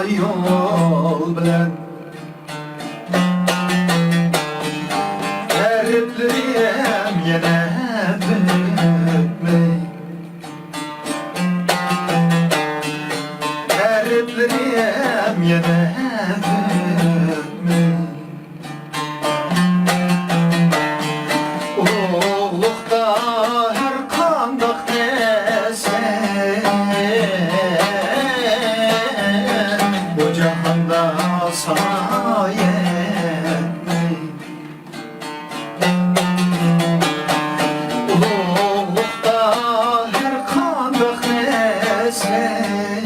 yol bilen gariplerim yine bitmey, gariplerim yine bitmey. Ulukta her kandak desen bu cihanda sana yetmey. Ulukta her kandak desen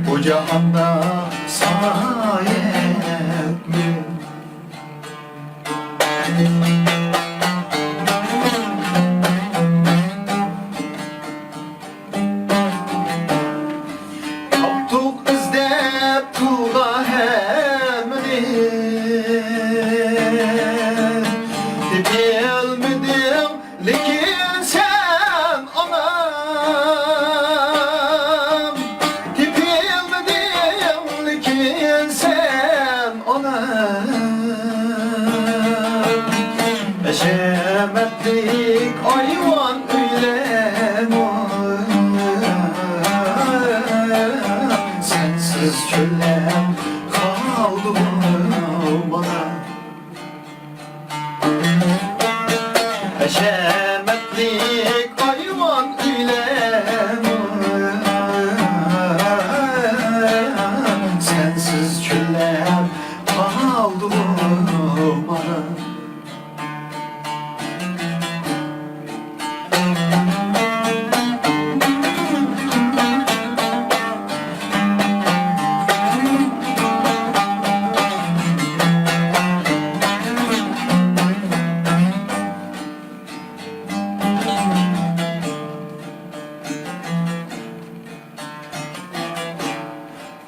bu cihanda sana yetmey. Taptuk izlep tuğla hemni bilmedim lekin sen anam, bilmedim lekin sen anam. Eşemetlik ayvan üylem sensiz çöllem kaldı bana. Eşemetlik ayvan üylem sensiz çöllem kaldı bana.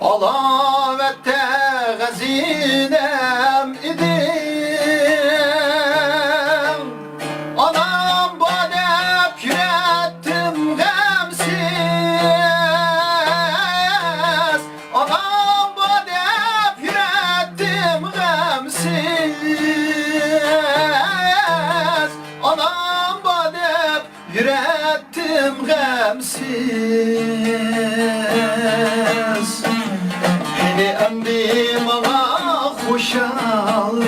Alavette gazinem idim, anam badep yürettim gamsiz, anam badep yürettim gamsiz, anam badep yürettim gamsiz. Beni emdi bana hoşal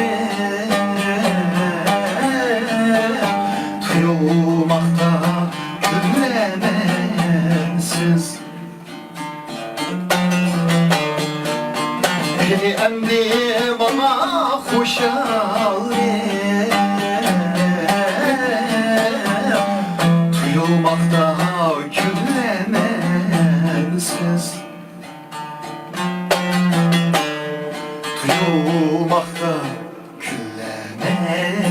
tuyulmakta güllemensiz. Beni emdi bana hoşal tuyulmakta güllemensiz. Tuyulmakta küllemensiz.